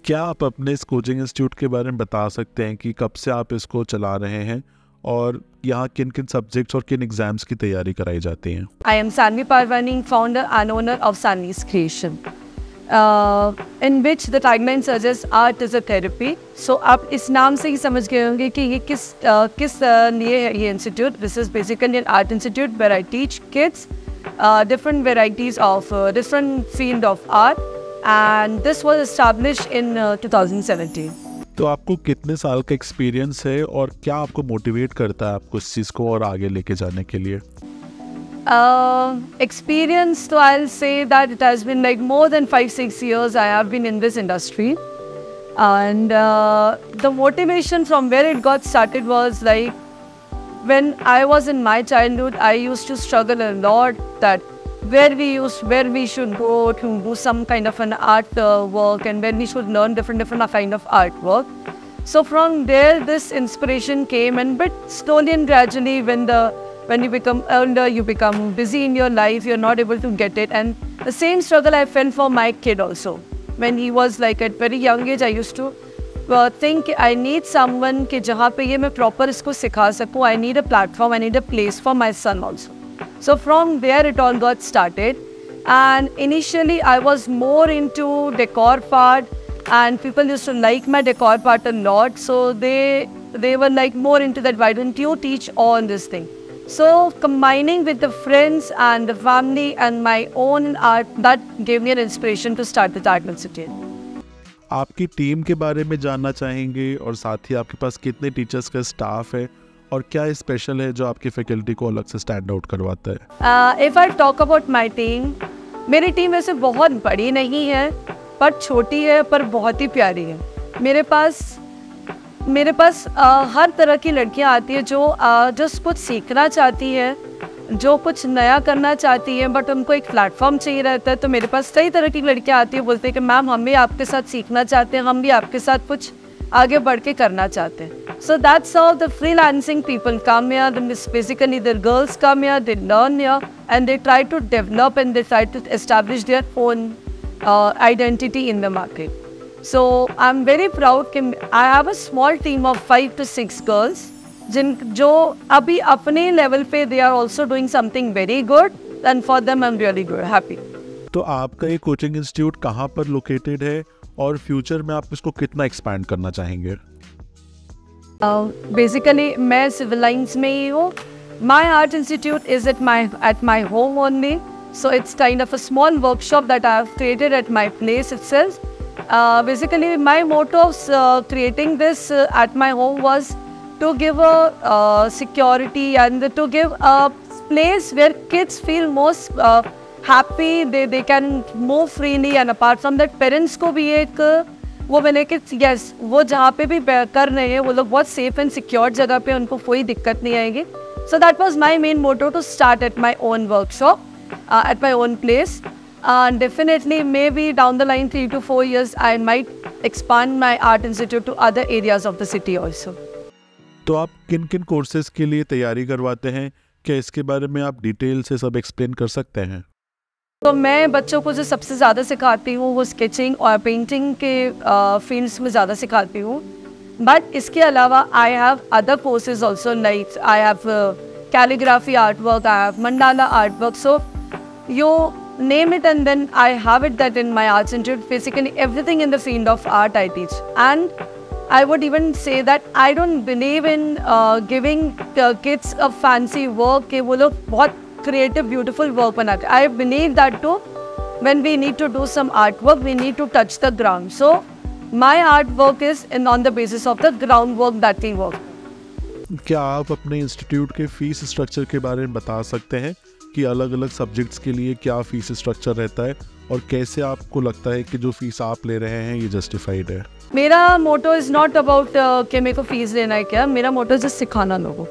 क्या आप अपने इस कोचिंग इंस्टीट्यूट के बारे में बता सकते हैं कि कब से आप इसको चला रहे हैं और यहाँ किन किन सब्जेक्ट्स और किन एग्जाम्स की तैयारी कराई जाती हैं? I am Sanvi Parvani, founder and owner of Sanvi's Creation, in which the tagline suggests art is a therapy. So आप इस नाम से ही समझ गए होंगे कि ये किस लिए है ये institute. This is basically an art institute where I teach kids different varieties of different field of art, and this was established in 2017. तो आपको कितने साल का एक्सपीरियंस है और क्या आपको मोटिवेट करता है आपको इस चीज़ को और आगे लेके जाने के लिए? Experience, so I'll say that it has been like more than 5-6 years I have been in this industry, and the motivation from where it got started was like when I was in my childhood I used to struggle a lot that where we should go to do some kind of an art work, and when we should learn different kind of artwork. So from there this inspiration came, and but slowly and gradually when you become older, you become busy in your life, you're not able to get it. And the same struggle I felt for my kid also. When he was like at very young age, I used to think I need someone कि जहाँ पे ये मैं proper इसको सिखा सकूँ. I need a platform, I need a place for my son also. So from there it all got started. And initially I was more into decor part, and people used to like my decor part a lot. So they were like more into that. Why don't you teach all this thing? So combining with the friends and the family and my own art, that gave me an inspiration to start the Art Institute. आपकी team के बारे में जानना चाहेंगे और साथ ही आपके पास कितने टीचर्स का स्टाफ है और क्या स्पेशल है जो आपकी फैकल्टी को अलग से स्टैंड आउट करवाता है? If I talk about my team, मेरी टीम वैसे बहुत बड़ी नहीं है पर छोटी है पर बहुत ही प्यारी है. मेरे पास हर तरह की लड़कियां आती है जो कुछ सीखना चाहती है, जो कुछ नया करना चाहती है, बट उनको एक प्लेटफॉर्म चाहिए रहता है. तो मेरे पास कई तरह की लड़कियां आती है, बोलते हैं कि मैम हम भी आपके साथ सीखना चाहते हैं, हम भी आपके साथ कुछ आगे बढ़ के करना चाहते हैं. So that's how the freelancing people come here. Basically the girls come here, they learn here and they try to develop and they try to establish their own identity in the market. So I'm very proud कि I have a small team of 5 to 6 girls जो अभी अपने level पे they are also doing something very good, and for them I'm really good, happy. तो आपका ये coaching institute कहाँ पर लोकेटेड है और फ्यूचर में आप इसको कितना एक्सपैंड करना चाहेंगे? Basically मैं सिविल लाइंस में ही हूँ. My art institute is at my home only, so it's kind of a small workshop that I have created at my place itself. Basically my motto of creating this at my home was to give a security and to give a place where kids feel most happy, they can move freely, and apart from that parents को भी एक वो मिले कि yes वो जहाँ पे भी कर रहे हैं वो लोग बहुत safe and secure जगह पे, उनको कोई दिक्कत नहीं आएगी. So that was my main motto, to start at my own workshop at my own place. Definitely maybe down the line 3 to 4 years I might expand my art institute to other areas of the city also. तो आप किन किन courses के लिए तैयारी करवाते हैं? क्या इसके बारे में आप डिटेल से सब एक्सप्लेन कर सकते हैं? तो मैं बच्चों को जो सबसे ज़्यादा सिखाती हूँ वो स्केचिंग और पेंटिंग के फील्ड्स में ज़्यादा सिखाती हूँ. बट इसके अलावा I have other courses also, like I have calligraphy art work, I have mandala art work. So you name it and then I have it that in my arts institute. Basically everything in the field of art I teach, and I would even say that I don't believe in giving kids a fancy work कि वो लोग बहुत creative beautiful work बनाते. I believe that too. When we need to do some artwork, we need to touch the ground. So my artwork is on the basis of the groundwork that we work. क्या आप अपने institute के fees structure के बारे में बता सकते हैं कि अलग अलग सब्जेक्ट्स के लिए क्या फीस स्ट्रक्चर रहता है और कैसे आपको लगता है कि जो फीस आप ले रहे हैं ये जस्टिफाइड है? मेरा मोटो इज़ नॉट अबाउट कि मेरे को फीस लेना है क्या, मेरा मोटो इज सिखाना लोगों.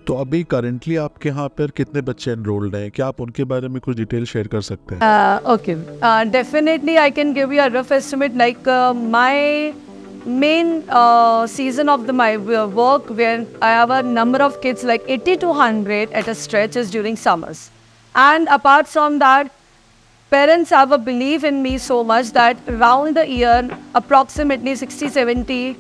तो अभी करंटली आपके यहाँ पर कितने बच्चे एनरोल्ड हैं? क्या आप उनके बारे में कुछ डिटेल शेयर कर सकते हैं? Okay, definitely I can give you a rough estimate. Like my main season of my work where I have a number of kids like 80 to 100 at a stretch is during summers, and apart from that parents have a belief in me so much that around the year, approximately 60-70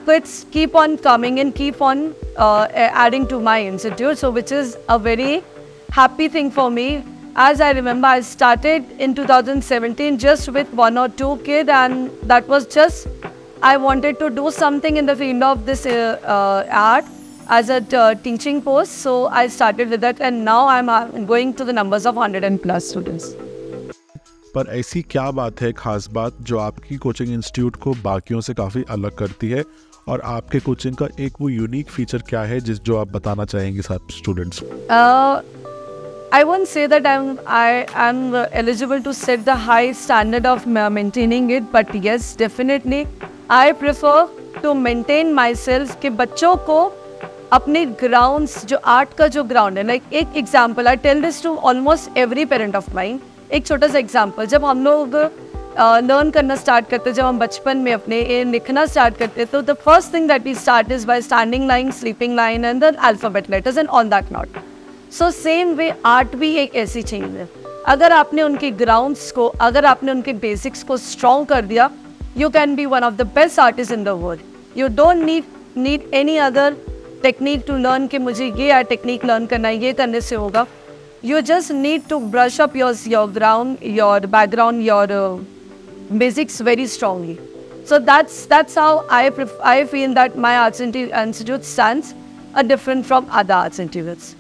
kids keep on coming and keep on adding to my institute. So which is a very happy thing for me. As I remember, I started in 2017 just with 1 or 2 kids, and that was just, I wanted to do something in the field of this art as a teaching post. So I started with that, and now I'm going to the numbers of 100+ students. पर ऐसी क्या बात है, खास बात, जो आपकी coaching institute को बाकियों से काफ़ी अलग करती है, और आपके कोचिंग का एक वो यूनिक फीचर क्या है जो आप बताना चाहेंगे सब स्टूडेंट्स को? I won't say that I am eligible to set the high standard of maintaining it, but yes, definitely I prefer to maintain myself कि बच्चों को अपने grounds, जो art का जो ground है, like एक example, I tell this to almost every parent of mine. एक छोटा सा example, जब हम लोग लर्न करना स्टार्ट करते, जब हम बचपन में अपने लिखना स्टार्ट करते, तो the first thing that we start is by standing line, sleeping line and the alphabet letters and on that note. So same way art भी एक ऐसी चीज़ है. अगर आपने उनके ग्राउंड्स को, अगर आपने उनके बेसिक्स को स्ट्रॉन्ग कर दिया, you can be one of the best artist in the world. You don't need any other technique to learn कि मुझे ये टेक्निक लर्न करना है, ये करने से होगा. You just need to brush up your ground, your background, your basics very strongly. So that's how I feel that my arts institute stands different from other arts institutes.